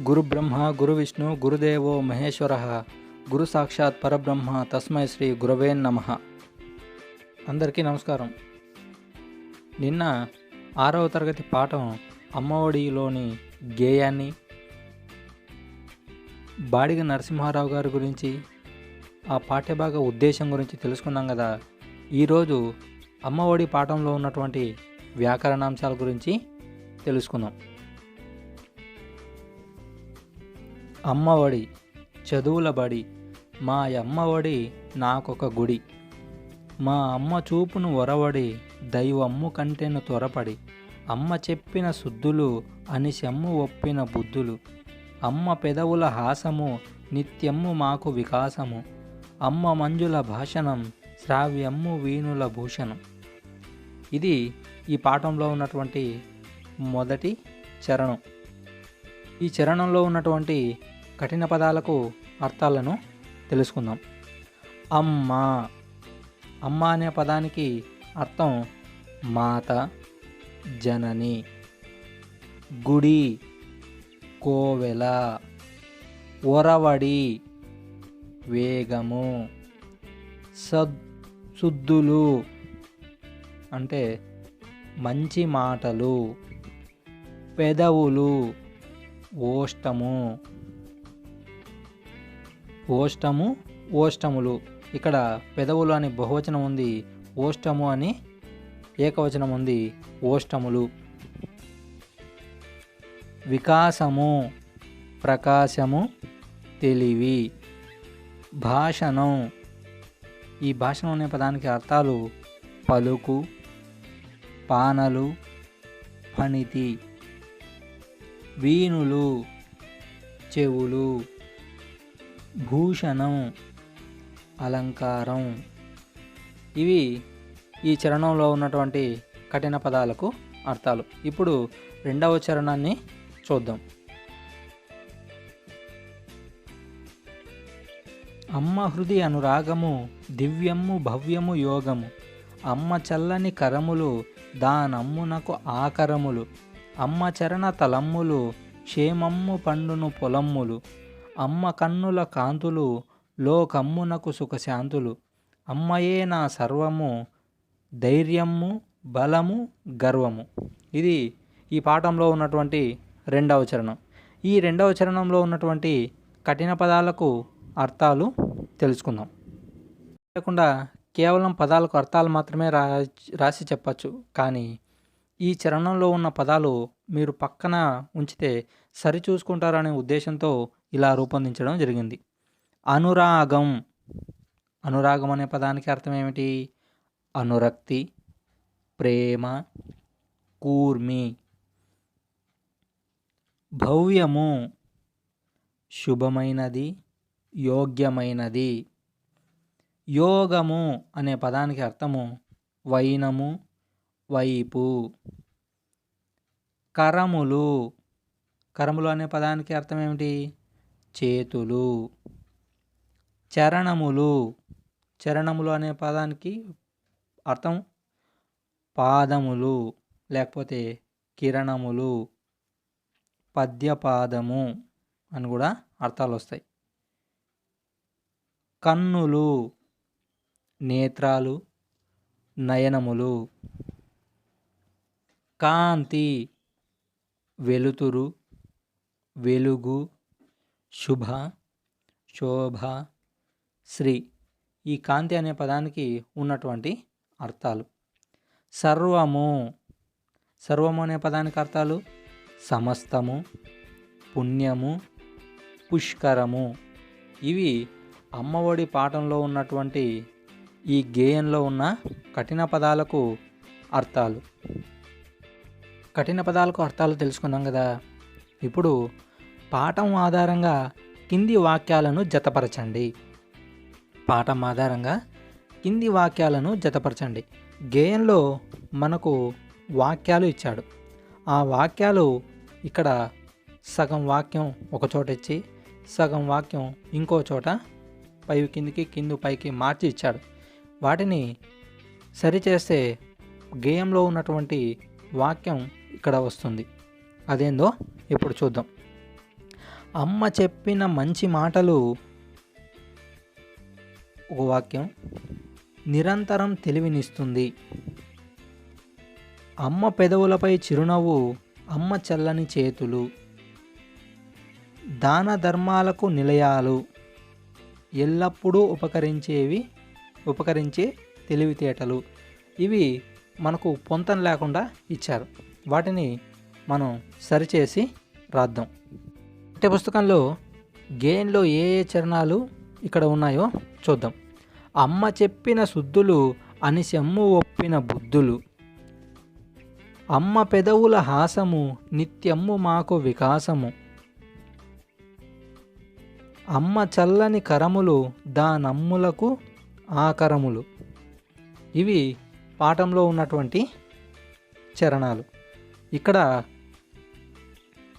గురు బ్రహ్మ గురు విష్ణు గురుదేవో మహేశ్వర గురు సాక్షాత్ పరబ్రహ్మ తస్మై శ్రీ గురవే నమః. అందరికీ నమస్కారం. నిన్న 6వ తరగతి పాఠం అమ్మఒడిలోని గేయాన్ని, బాడిగ నరసింహారావు గారి గురించి, ఆ పాఠ్యభాగ ఉద్దేశం గురించి తెలుసుకున్నాం కదా. ఈరోజు అమ్మఒడి పాఠంలో ఉన్నటువంటి వ్యాకరణాంశాల గురించి తెలుసుకుందాం. అమ్మఒడి చదువుల బడి, మా అమ్మఒడి నాకొక గుడి. మా అమ్మ చూపును ఒరవడి, దైవమ్ము కంటెను త్వరపడి. అమ్మ చెప్పిన శుద్ధులు, అనిశమ్ము ఒప్పిన బుద్ధులు. అమ్మ పెదవుల హాసము, నిత్యమ్ము మాకు వికాసము. అమ్మ మంజుల భాషణం, శ్రావ్యమ్ము వీణుల భూషణం. ఇది ఈ పాఠంలో ఉన్నటువంటి మొదటి చరణం. ఈ చరణంలో ఉన్నటువంటి కఠిన పదాలకు అర్థాలను తెలుసుకుందాం. అమ్మ, అమ్మ అనే పదానికి అర్థం మాత, జనని. గుడి, కోవెల. ఒరవడి, వేగము. శుద్ధులు అంటే మంచి మాటలు. పెదవులు, ఓష్టము. ఓష్టములు. ఇక్కడ పెదవులు అని బహువచనం ఉంది, ఓష్టము అని ఏకవచనం ఉంది, ఓష్టములు. వికాసము, ప్రకాశము, తెలివి. భాషణం, ఈ భాషణం అనే పదానికి అర్థాలు పలుకు, పానలు, ఫణితి. వీణులు, చెవులు. భూషణం, అలంకారం. ఇవి ఈ చరణంలో ఉన్నటువంటి కఠిన పదాలకు అర్థాలు. ఇప్పుడు రెండవ చరణాన్ని చూద్దాం. అమ్మ హృది అనురాగము, దివ్యము భవ్యము యోగము. అమ్మ చల్లని కరములు, దానమ్మునకు ఆకరములు. అమ్మ చరణ తలమ్ములు, క్షేమమ్ము పండును పొలమ్ములు. అమ్మ కన్నుల కాంతులు, లోకమ్మునకు సుఖశాంతులు. అమ్మయే నా సర్వము, ధైర్యము బలము గర్వము. ఇది ఈ పాఠంలో ఉన్నటువంటి రెండవ చరణం. ఈ రెండవ చరణంలో ఉన్నటువంటి కఠిన పదాలకు అర్థాలు తెలుసుకుందాం. లేకుండా కేవలం పదాలకు అర్థాలు మాత్రమే రాసి చెప్పచ్చు. కానీ ఈ చరణంలో ఉన్న పదాలు మీరు పక్కన ఉంచితే సరిచూసుకుంటారనే ఉద్దేశంతో ఇలా రూపొందించడం జరిగింది. అనురాగం. అనురాగం అనే పదానికి అర్థం ఏమిటి? అనురక్తి, ప్రేమ, కూర్మి. భవ్యము, శుభమైనది, యోగ్యమైనది. యోగము అనే పదానికి అర్థము వైనము, వైపు. కరములు. కరములు అనే పదానికి అర్థం ఏమిటి? చేతులు. చరణములు. చరణములు అనే పదానికి అర్థం పాదములు లేకపోతే కిరణములు. పద్యపాదము అని కూడా అర్థాలు వస్తాయి. కన్నులు, నేత్రాలు, నయనములు. కాంతి, వెలుతురు, వెలుగు, శుభ, శోభ, శ్రీ. ఈ కాంతి అనే పదానికి ఉన్నటువంటి అర్థాలు. సర్వము. సర్వము అనే పదానికి అర్థాలు సమస్తము, పుణ్యము, పుష్కరము. ఇవి అమ్మఒడి పాఠంలో ఉన్నటువంటి ఈ గేయంలో ఉన్న కఠిన పదాలకు అర్థాలు. కఠిన పదాలకు అర్థాలు తెలుసుకున్నాం కదా. ఇప్పుడు పాఠం ఆధారంగా కింది వాక్యాలను జతపరచండి. పాఠం ఆధారంగా కింది వాక్యాలను జతపరచండి. గేయంలో మనకు వాక్యాలు ఇచ్చాడు. ఆ వాక్యాలు ఇక్కడ సగం వాక్యం ఒక చోట ఇచ్చి సగం వాక్యం ఇంకో చోట పై కిందికి కింది పైకి మార్చి ఇచ్చాడు. వాటిని సరిచేస్తే గేయంలో ఉన్నటువంటి వాక్యం ఇక్కడ వస్తుంది. అదేందో ఇప్పుడు చూద్దాం. అమ్మ చెప్పిన మంచి మాటలు ఒక వాక్యం, నిరంతరం తెలివినిస్తుంది. అమ్మ పెదవులపై చిరునవ్వు, అమ్మ చల్లని చేతులు. దాన ధర్మాలకు నిలయాలు, ఎల్లప్పుడూ ఉపకరించే తెలివితేటలు. ఇవి మనకు పొంతన లేకుండా ఇచ్చారు. వాటిని మనం సరిచేసి రాద్దాం. పాఠ్య పుస్తకంలో గేయంలో ఏ ఏ చరణాలు ఇక్కడ ఉన్నాయో చూద్దాం. అమ్మ చెప్పిన శుద్ధులు, అనిశమ్ము ఒప్పిన బుద్ధులు. అమ్మ పెదవుల హాసము, నిత్యమ్ము మాకు వికాసము. అమ్మ చల్లని కరములు, దానమ్ములకు ఆకరములు. ఇవి పాఠంలో ఉన్నటువంటి చరణాలు. ఇక్కడ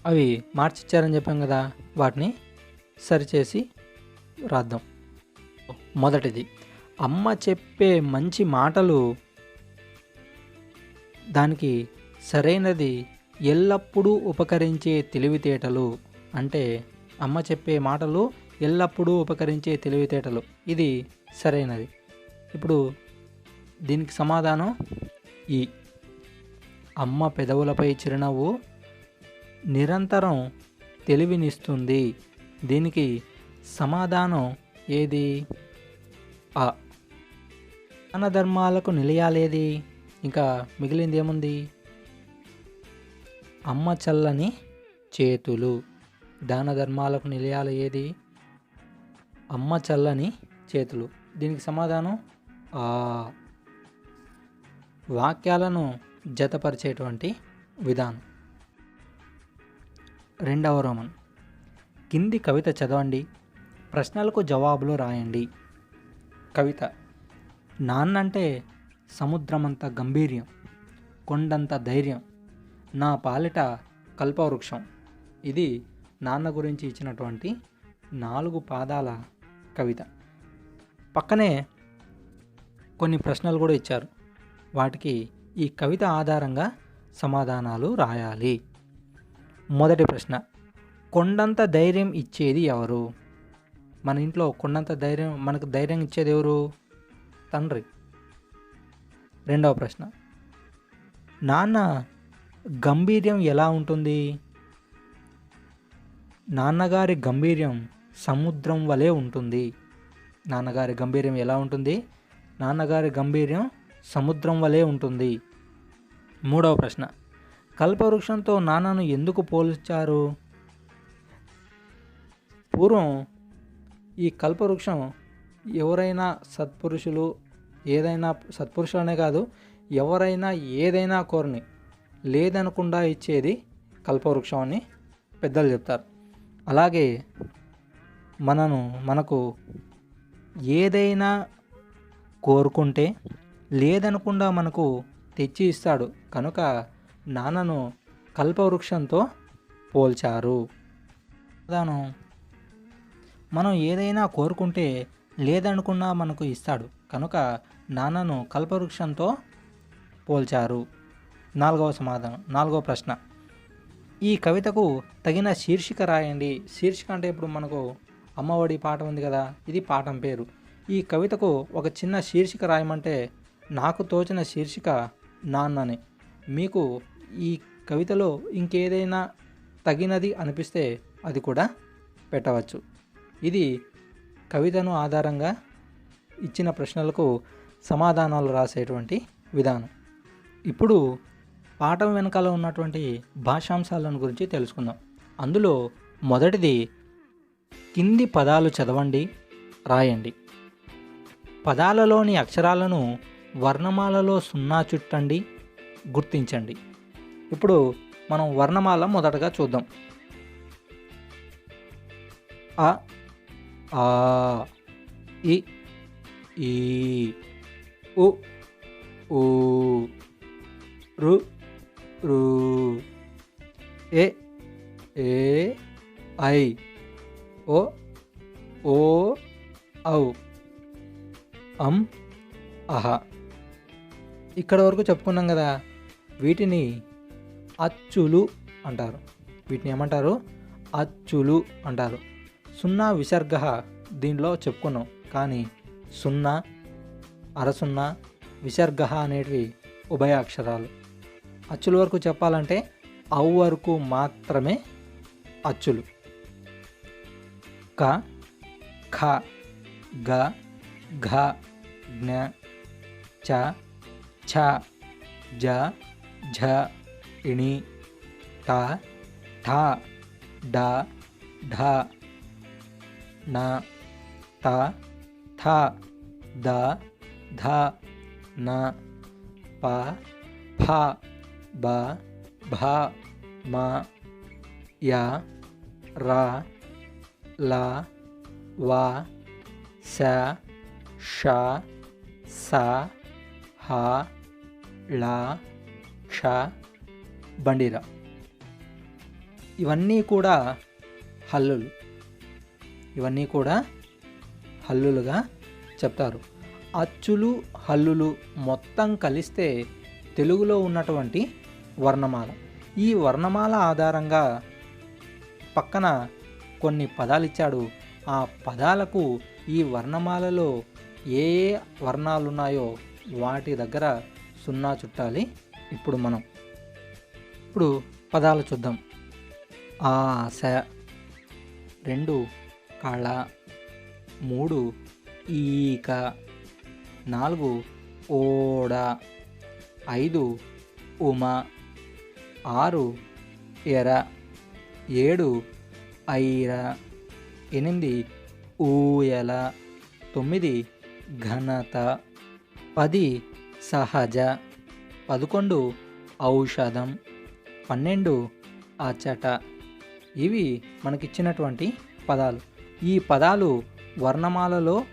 అవి మార్చిచ్చారని చెప్పాం కదా, వాటిని సరిచేసి రాద్దాం. మొదటిది, అమ్మ చెప్పే మంచి మాటలు, దానికి సరైనది ఎల్లప్పుడూ ఉపకరించే తెలివితేటలు. అంటే అమ్మ చెప్పే మాటలు ఎల్లప్పుడూ ఉపకరించే తెలివితేటలు, ఇది సరైనది. ఇప్పుడు దీనికి సమాధానం ఈ అమ్మ పెదవులపై చిరునవ్వు నిరంతరం తెలివినిస్తుంది. దీనికి సమాధానం ఏది? ఆ. దాన ధర్మాలకు నిలయాలేది? ఇంకా మిగిలింది ఏముంది? అమ్మ చల్లని చేతులు. దాన ధర్మాలకు నిలయాలు ఏది? అమ్మ చల్లని చేతులు. దీనికి సమాధానం ఆ. వాక్యాలను జతపరిచేటువంటి విధానం. రెండవ రోమన్, కింది కవిత చదవండి, ప్రశ్నలకు జవాబులు రాయండి. కవిత. నాన్నంటే సముద్రమంత గంభీర్యం, కొండంత ధైర్యం, నా పాలిట కల్పవృక్షం. ఇది నాన్న గురించి ఇచ్చినటువంటి 4 పాదాల కవిత. పక్కనే కొన్ని ప్రశ్నలు కూడా ఇచ్చారు. వాటికి ఈ కవిత ఆధారంగా సమాధానాలు రాయాలి. మొదటి ప్రశ్న, కొండంత ధైర్యం ఇచ్చేది ఎవరు? మన ఇంట్లో కొండంత ధైర్యం, మనకు ధైర్యం ఇచ్చేది ఎవరు? తండ్రి. రెండవ ప్రశ్న, నాన్న గంభీర్యం ఎలా ఉంటుంది? నాన్నగారి గంభీర్యం సముద్రం వలె ఉంటుంది. నాన్నగారి గంభీర్యం ఎలా ఉంటుంది? నాన్నగారి గంభీర్యం సముద్రం వలె ఉంటుంది. మూడవ ప్రశ్న, కల్పవృక్షంతో నాన్నను ఎందుకు పోల్చారు? పూర్వం ఈ కల్పవృక్షం ఎవరైనా సత్పురుషులు, ఏదైనా సత్పురుషులనే కాదు, ఎవరైనా ఏదైనా కోరని లేదనకుండా ఇచ్చేది కల్పవృక్షం అని పెద్దలు చెప్తారు. అలాగే మనకు ఏదైనా కోరుకుంటే లేదనకుండా మనకు తెచ్చి ఇస్తాడు. కనుక నాన్నను కల్పవృక్షంతో పోల్చారు. మనం ఏదైనా కోరుకుంటే లేదనుకున్నా మనకు ఇస్తాడు. కనుక నాన్నను కల్పవృక్షంతో పోల్చారు. నాలుగవ ప్రశ్న, ఈ కవితకు తగిన శీర్షిక రాయండి. శీర్షిక అంటే ఇప్పుడు మనకు అమ్మఒడి పాఠం ఉంది కదా, ఇది పాఠం పేరు. ఈ కవితకు ఒక చిన్న శీర్షిక రాయమంటే నాకు తోచిన శీర్షిక నాన్నని. మీకు ఈ కవితలో ఇంకేదైనా తగినది అనిపిస్తే అది కూడా పెట్టవచ్చు. ఇది కవితను ఆధారంగా ఇచ్చిన ప్రశ్నలకు సమాధానాలు రాసేటువంటి విధానం. ఇప్పుడు పాఠం వెనకాల ఉన్నటువంటి భాషాంశాలను గురించి తెలుసుకుందాం. అందులో మొదటిది, కింది పదాలు చదవండి, రాయండి. పదాలలోని అక్షరాలను వర్ణమాలలో 0 చుట్టండి, గుర్తించండి. ఇప్పుడు మనం వర్ణమాల మొదటగా చూద్దాం. అ, ఆ, ఇ, ఈ, ఉ, ఊ, రు, రు, ఏ, ఏ, ఐ, ఓ, ఓ, ఔ, అం, అహ. ఇక్కడ వరకు చెప్పుకున్నాం కదా. వీటిని అచ్చులు అంటారు. వీటిని ఏమంటారు? అచ్చులు అంటారు. సున్నా విసర్గ దీనిలో చెప్పుకున్నాం. కానీ సున్నా, అరసున్నా, విసర్గ అనేటివి ఉభయ అక్షరాలు. అచ్చుల వరకు చెప్పాలంటే అవు వరకు మాత్రమే అచ్చులు. క, ఖ, గ, ఘ, జ్ఞ, చ, ఛ, జ, ఝ, ఇణి, ట, ఠ, డ, ఢ, న, త, థ, ద, ధ, న, ప, ఫ, బ, భ, మ, య, ర, ల, వ, శ, ష, స, హ, ళ, క్ష, బండిర. ఇవన్నీ కూడా హల్లులు. ఇవన్నీ కూడా హల్లులుగా చెప్తారు. అచ్చులు, హల్లులు మొత్తం కలిస్తే తెలుగులో ఉన్నటువంటి వర్ణమాల. ఈ వర్ణమాల ఆధారంగా పక్కన కొన్ని పదాలు ఇచ్చాడు. ఆ పదాలకు ఈ వర్ణమాలలో ఏ ఏ వర్ణాలు ఉన్నాయో వాటి దగ్గర సున్నా చుట్టాలి. ఇప్పుడు పదాలు చూద్దాం. ఆశ, 2 కళ, 3 ఈక, 4 ఓడ, 5 ఉమ, 6 ఎర, 7 ఐర, 8 ఊయల, 9 ఘనత, 10 సహజ, 11 ఔషధం, 12 అచట. ఇవి మనకిచ్చినటువంటి పదాలు. ఈ పదాలు వర్ణమాలలో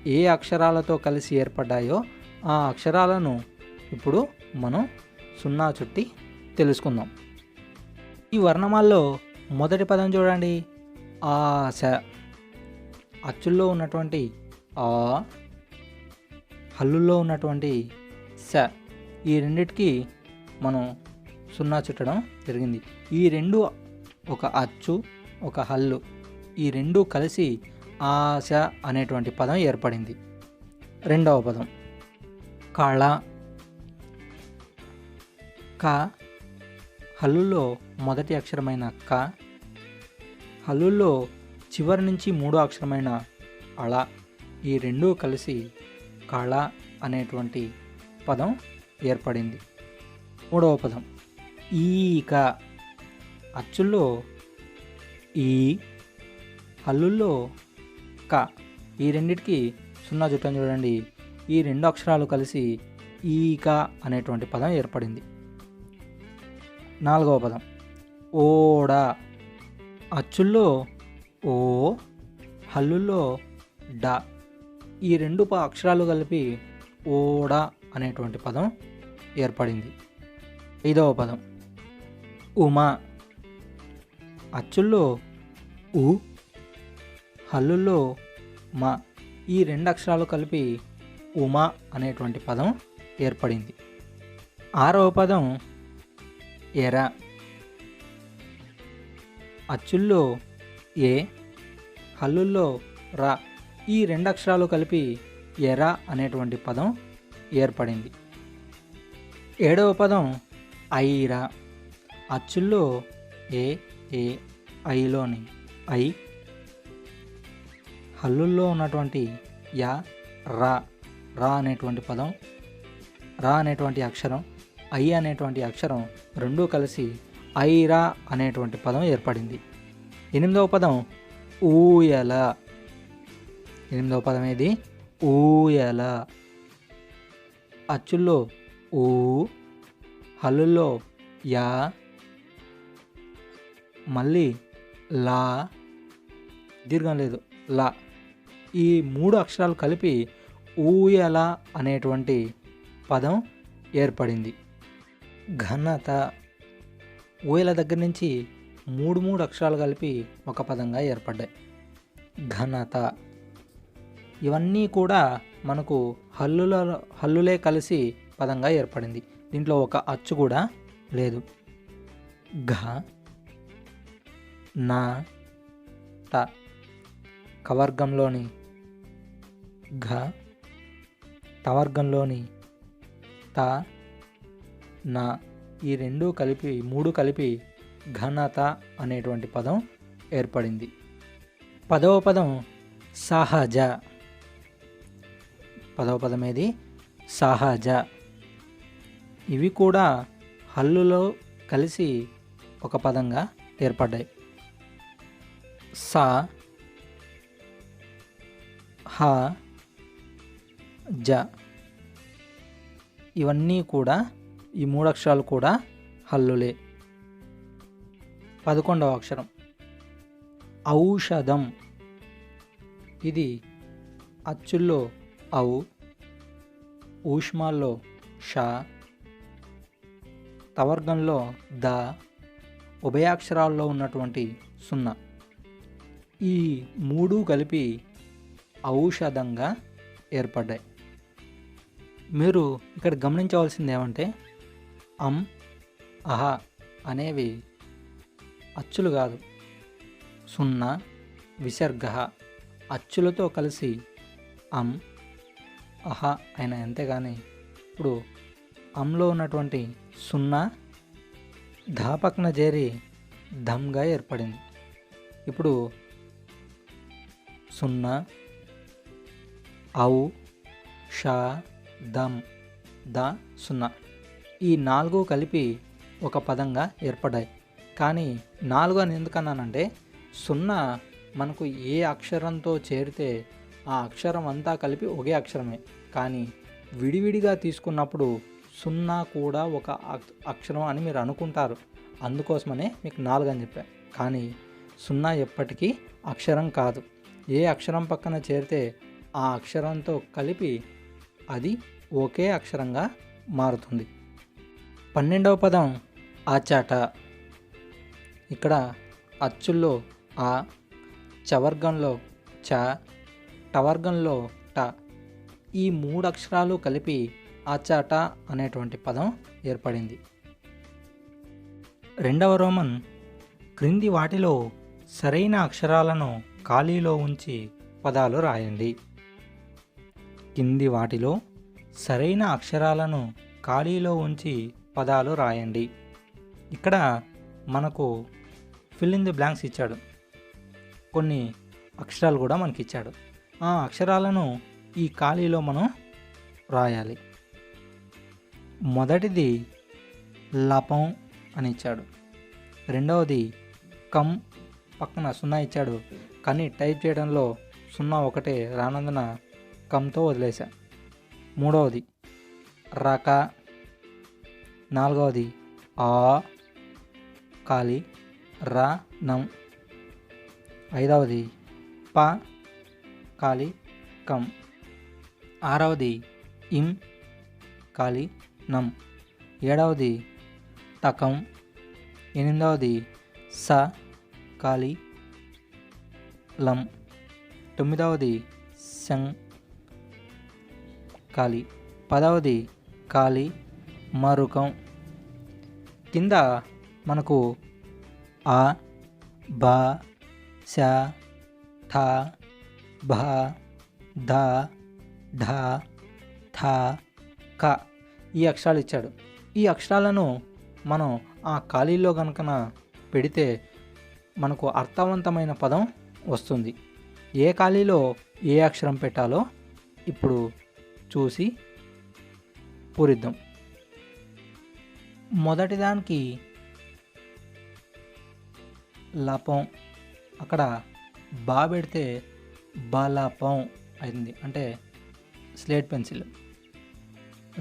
ఏ అక్షరాలతో కలిసి ఏర్పడ్డాయో ఆ అక్షరాలను ఇప్పుడు మనం సున్నా చుట్టి తెలుసుకుందాం. ఈ వర్ణమాలలో మొదటి పదం చూడండి, ఆశ. అచ్చుల్లో ఉన్నటువంటి ఆ, హల్లుల్లో ఉన్నటువంటి స, ఈ రెండిటికి మనం సున్నా చుట్టడం జరిగింది. ఈ రెండు, ఒక అచ్చు ఒక హల్లు, ఈ రెండు కలిసి ఆశ అనేటువంటి పదం ఏర్పడింది. రెండవ పదం కళ. క, హల్లుల్లో మొదటి అక్షరమైన క, హల్లుల్లో చివరి నుంచి మూడో అక్షరమైన అళ, ఈ రెండూ కలిసి కళ అనేటువంటి పదం ఏర్పడింది. మూడవ పదం ఈక. అచ్చుల్లో ఈ, హల్లుల్లో క, ఈ రెండిటికి సున్నా చుట్టం చూడండి. ఈ రెండు అక్షరాలు కలిసి ఈక అనేటువంటి పదం ఏర్పడింది. నాలుగవ పదం ఓడ. అచ్చుల్లో ఓ, హల్లుల్లో డ, ఈ రెండు అక్షరాలు కలిపి ఓడ అనేటువంటి పదం ఏర్పడింది. ఐదవ పదం ఉమ. అచ్చుల్లో ఉ, హల్లుల్లో మ, ఈ రెండు అక్షరాలు కలిపి ఉమ అనేటువంటి పదం ఏర్పడింది. ఆరవ పదం ఎర. అచ్చుల్లో ఏ, హల్లుల్లో ర, ఈ రెండు అక్షరాలు కలిపి ఎర అనేటువంటి పదం ఏర్పడింది. ఏడవ పదం ఐర. అచ్చుల్లో ఏ, ఐలోని ఐ, హల్లుల్లో ఉన్నటువంటి యా, రా, రా అనేటువంటి పదం, రా అనేటువంటి అక్షరం, ఐ అనేటువంటి అక్షరం రెండూ కలిసి ఐరా అనేటువంటి పదం ఏర్పడింది. ఎనిమిదవ పదం ఊయల. ఎనిమిదవ పదం ఏది? ఊయల. అచ్చుల్లో ఊ, హల్లుల్లో యా, మళ్ళీ లా, దీర్ఘం లేదు, లా, ఈ మూడు అక్షరాలు కలిపి ఊయల అనేటువంటి పదం ఏర్పడింది. ఘనత. ఊయల దగ్గర నుంచి మూడు అక్షరాలు కలిపి ఒక పదంగా ఏర్పడ్డాయి. ఘనత. ఇవన్నీ కూడా మనకు హల్లులే కలిసి పదంగా ఏర్పడింది. దీంట్లో ఒక అచ్చు కూడా లేదు. ఘ, నా ట కవర్గంలోని ఘ టవర్గంలోని త నా ఈ మూడు కలిపి ఘనత అనేటువంటి పదం ఏర్పడింది. 10వ పదం సహజ. 10వ పదం ఏది? సహజ. ఇవి కూడా హల్లులో కలిసి ఒక పదంగా ఏర్పడ్డాయి. స హ జ ఇవన్నీ కూడా ఈ 3 అక్షరాలు కూడా హల్లులే. 11వ అక్షరం ఔషధం. ఇది అచ్చుల్లో ఔ, ఊష్మాల్లో ష, తవర్గంలో ద, ఉభయాక్షరాల్లో ఉన్నటువంటి సున్నా. ఈ 3 కలిపి ఔషధంగా ఏర్పడ్డాయి. మీరు ఇక్కడ గమనించవలసింది ఏమంటే అం, అహ అనేవి అచ్చులు కాదు, సున్నా విసర్గ అచ్చులతో కలిసి అం అహ అయిన. అంతేగాని ఇప్పుడు అంలో ఉన్నటువంటి సున్నా ధా పక్కన చేరి ధమ్గా ఏర్పడింది. ఇప్పుడు సున్నా ఔ ష దమ్ ద సున్నా ఈ 4 కలిపి ఒక పదంగా ఏర్పడ్డాయి. కానీ 4 అని ఎందుకన్నానంటే సున్నా మనకు ఏ అక్షరంతో చేరితే ఆ అక్షరం అంతా కలిపి ఒకే అక్షరమే. కానీ విడివిడిగా తీసుకున్నప్పుడు సున్నా కూడా ఒక అక్షరం అని మీరు అనుకుంటారు. అందుకోసమనే మీకు 4 అని చెప్పాను. కానీ సున్నా ఎప్పటికీ అక్షరం కాదు. ఏ అక్షరం పక్కన చేరితే ఆ అక్షరంతో కలిపి అది ఒకే అక్షరంగా మారుతుంది. 12వ పదం అచట. ఇక్కడ అచ్చుల్లో ఆ, చవర్గంలో చ, టవర్గంలో ట ఈ 3 అక్షరాలు కలిపి అచట అనేటువంటి పదం ఏర్పడింది. 2వ రోమన్ క్రింది వాటిలో సరైన అక్షరాలను ఖాళీలో ఉంచి పదాలు రాయండి. కింది వాటిలో సరైన అక్షరాలను ఖాళీలో ఉంచి పదాలు రాయండి. ఇక్కడ మనకు ఫిల్ ఇన్ ది బ్లాంక్స్ ఇచ్చాడు. కొన్ని అక్షరాలు కూడా మనకి ఇచ్చాడు. ఆ అక్షరాలను ఈ ఖాళీలో మనం రాయాలి. మొదటిది లపం అని ఇచ్చాడు. రెండవది కం పక్కన సున్నా ఇచ్చాడు. కానీ టైప్ చేయడంలో సున్నా ఒకటే రానందున కంతో వదిలేశా. మూడవది రక. నాలుగవది ఆ ఖాళీ ర నం. ఐదవది ప ఖాళీ కం. ఆరవది ఇం ఖాళీ నం. ఏడవది తకం. ఎనిమిదవది స ఖాళీ లం. తొమ్మిదవది సం ఖాళీ. పదవది ఖాళీ మరుకం. కింద మనకు ఆ బ శ ఠ భ ధ ఢ థ క ఈ అక్షరాలు ఇచ్చాడు. ఈ అక్షరాలను మనం ఆ ఖాళీలో కనుక పెడితే మనకు అర్థవంతమైన పదం వస్తుంది. ఏ ఖాళీలో ఏ అక్షరం పెట్టాలో ఇప్పుడు చూసి పూరిద్దాం. మొదటి దానికి లపం, అక్కడ బా పెడితే బలపం అయింది, అంటే స్లేట్ పెన్సిల్.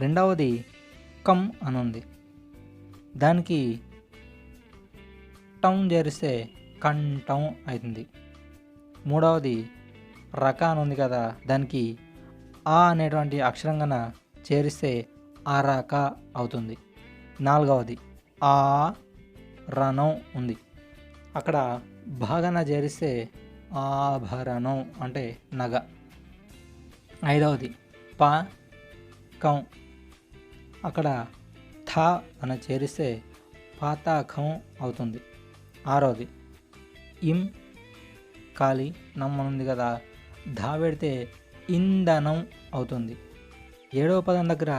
రెండవది కం అని ఉంది, దానికి టౌన్ చేరిస్తే కంఠం అవుతుంది. మూడవది రక అని ఉంది కదా, దానికి ఆ అనేటువంటి అక్షరం కన్నా చేరిస్తే అరక అవుతుంది. నాలుగవది ఆ రణం ఉంది, అక్కడ బాగా చేరిస్తే ఆభరణం అంటే నగ. ఐదవది ప కం, అక్కడ థ అని చేరిస్తే పాతాఖం అవుతుంది. ఆరవది ఇం కాలి నమ్ అని ఉంది కదా, ధా పెడితే ఇంధనం అవుతుంది. 7వ పదం దగ్గర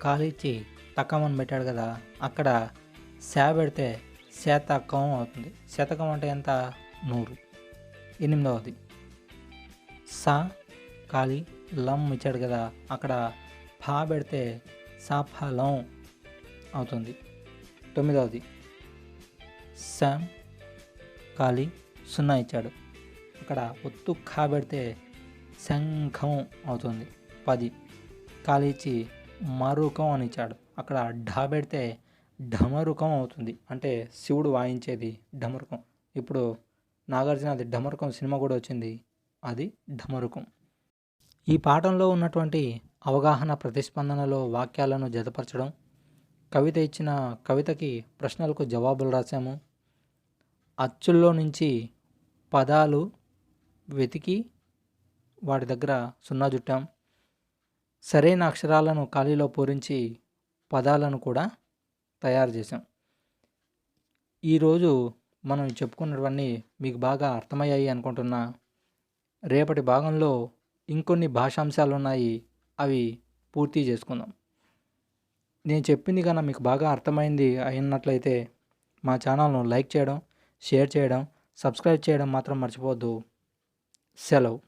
కాలిచ్చి తక్కమని పెట్టాడు కదా, అక్కడ శా పెడితే శతకం అవుతుంది. శతకం అంటే ఎంత? 100. 8వది సా కాలి లం ఇచ్చాడు కదా, అక్కడ ఫా పెడితే సఫలం అవుతుంది. 9వది శామ్ కాలి 0 ఇచ్చాడు, అక్కడ ఒత్తు ఖా పెడితే శంఖం అవుతుంది. 10 కాలి ఇచ్చి మరుకం అని ఇచ్చాడు, అక్కడ ఢా పెడితే ఢమరుకం అవుతుంది. అంటే శివుడు వాయించేది ఢమరుకం. ఇప్పుడు నాగార్జున అది ఢమరుకం సినిమా కూడా వచ్చింది, అది ఢమరుకం. ఈ పాఠంలో ఉన్నటువంటి అవగాహన ప్రతిస్పందనలో వాక్యాలను జతపరచడం, కవిత ఇచ్చిన కవితకి ప్రశ్నలకు జవాబులు రాశాము, అచ్చుల్లో నుంచి పదాలు వెతికి వాటి దగ్గర 0 జుట్టాం, సరైన అక్షరాలను ఖాళీలో పూరించి పదాలను కూడా తయారు చేసాం. ఈరోజు మనం చెప్పుకున్నవన్నీ మీకు బాగా అర్థమయ్యాయి అనుకుంటున్నా. రేపటి భాగంలో ఇంకొన్ని భాషాంశాలు ఉన్నాయి, అవి పూర్తి చేసుకుందాం. నేను చెప్పింది కన్నా మీకు బాగా అర్థమైంది అయినట్లయితే మా ఛానల్ను లైక్ చేయడం, షేర్ చేయడం, సబ్స్క్రైబ్ చేయడం మాత్రం మర్చిపోవద్దు. సెలవు.